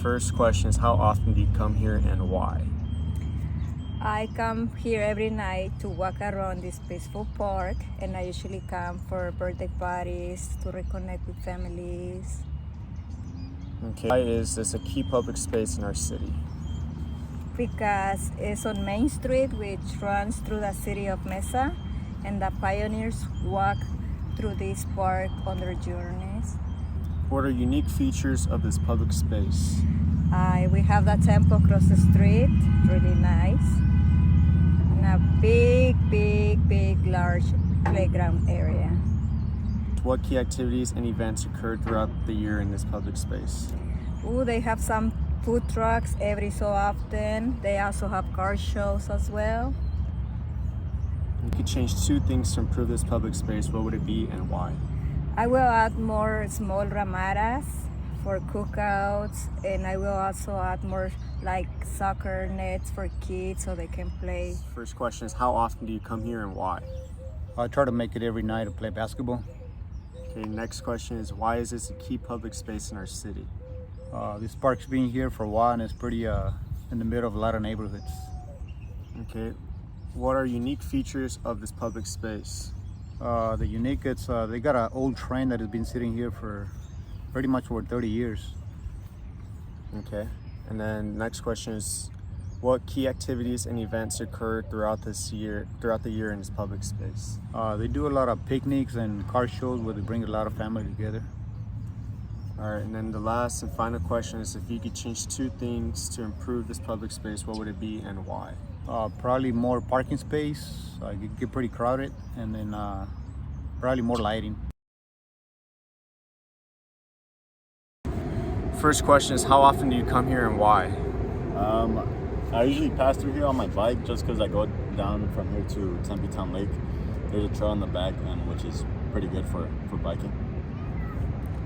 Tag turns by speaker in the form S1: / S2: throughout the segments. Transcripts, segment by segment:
S1: First question is, how often do you come here and why?
S2: I come here every night to walk around this peaceful park, and I usually come for birthday parties, to reconnect with families.
S1: Okay. Why is this a key public space in our city?
S2: Because it's on Main Street, which runs through the city of Mesa, and the pioneers walk through this park on their journeys.
S1: What are unique features of this public space?
S2: We have the temple across the street, really nice, and a big, large playground area.
S1: What key activities and events occur throughout the year in this public space?
S2: They have some food trucks every so often. They also have car shows as well.
S1: You could change two things to improve this public space. What would it be and why?
S2: I will add more small ramadas for cookouts, and I will also add more like soccer nets for kids so they can play.
S1: First question is, how often do you come here and why?
S3: I try to make it every night to play basketball.
S1: Okay, next question is, why is this a key public space in our city?
S3: This park's been here for a while and it's pretty in the middle of a lot of neighborhoods.
S1: Okay, what are unique features of this public space?
S3: The unique, they got an old train that has been sitting here for pretty much over 30 years.
S1: Okay, and then next question is, what key activities and events occur throughout the year in this public space?
S3: They do a lot of picnics and car shows where they bring a lot of family together.
S1: All right, and then the last and final question is, if you could change two things to improve this public space, what would it be and why?
S3: Probably more parking space. It get pretty crowded, and then probably more lighting.
S1: First question is, how often do you come here and why?
S4: I usually pass through here on my bike just because I go down from here to Tempe Town Lake. There's a trail in the back, and which is pretty good for biking.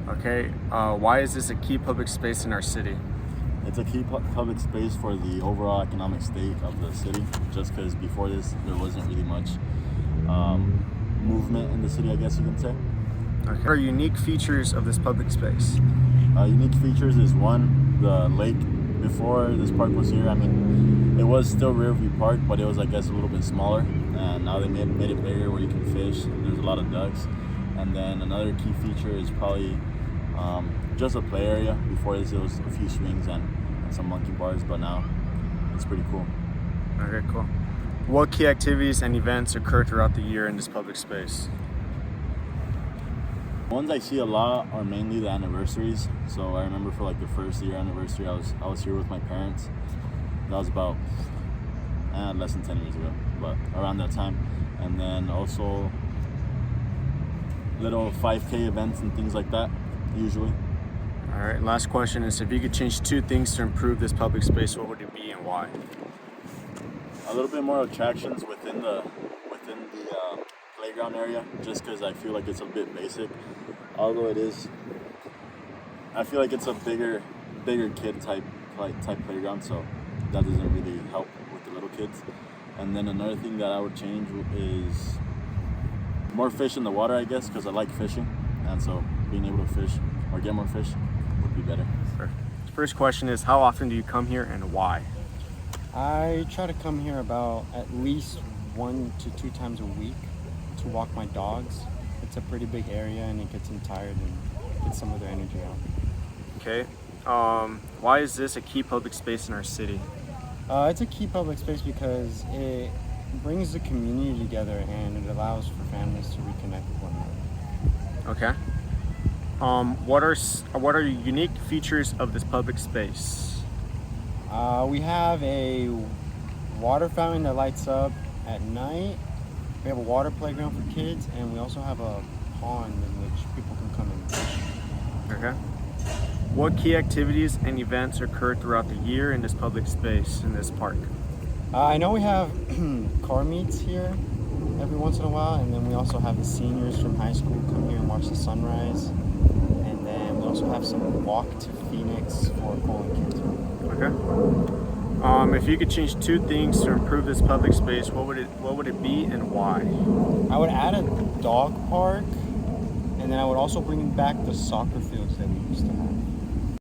S1: Okay, why is this a key public space in our city?
S4: It's a key public space for the overall economic state of the city, just because before this there wasn't really much movement in the city, I guess you can say.
S1: Okay. What are unique features of this public space?
S4: Unique features is one, the lake. Before this park was here, I mean, it was still Riverview Park, but it was, I guess, a little bit smaller, and now they made it bigger where you can fish. There's a lot of ducks. And then another key feature is probably just a play area. Before this, it was a few swings and some monkey bars, but now it's pretty cool.
S1: Okay, cool. What key activities and events occur throughout the year in this public space?
S4: Ones I see a lot are mainly the anniversaries. So I remember for like the first year anniversary, I was here with my parents. That was about less than 10 years ago, but around that time. And then also little 5K events and things like that, usually.
S1: All right, last question is, if you could change two things to improve this public space, what would it be and why?
S4: A little bit more attractions within the playground area, just because I feel like it's a bit basic. Although it is, I feel like it's a bigger kid type playground, so that doesn't really help with the little kids. And then another thing that I would change is more fish in the water, I guess, because I like fishing, and so being able to fish or get more fish would be better.
S1: First question is, how often do you come here and why?
S5: I try to come here about at least 1 to 2 times a week to walk my dogs. It's a pretty big area and it gets them tired and gets some of their energy out.
S1: Okay, why is this a key public space in our city?
S5: It's a key public space because it brings the community together and it allows for families to reconnect with one another.
S1: Okay. What are unique features of this public space?
S5: We have a water fountain that lights up at night. We have a water playground for kids, and we also have a pond in which people can come and fish.
S1: Okay. What key activities and events occur throughout the year in this public space, in this park?
S5: I know we have car meets here every once in a while, and then we also have the seniors from high school come here and watch the sunrise. And then we also have some walk to Phoenix for Poland kids.
S1: Okay. If you could change two things to improve this public space, what would it be and why?
S5: I would add a dog park, and then I would also bring back the soccer field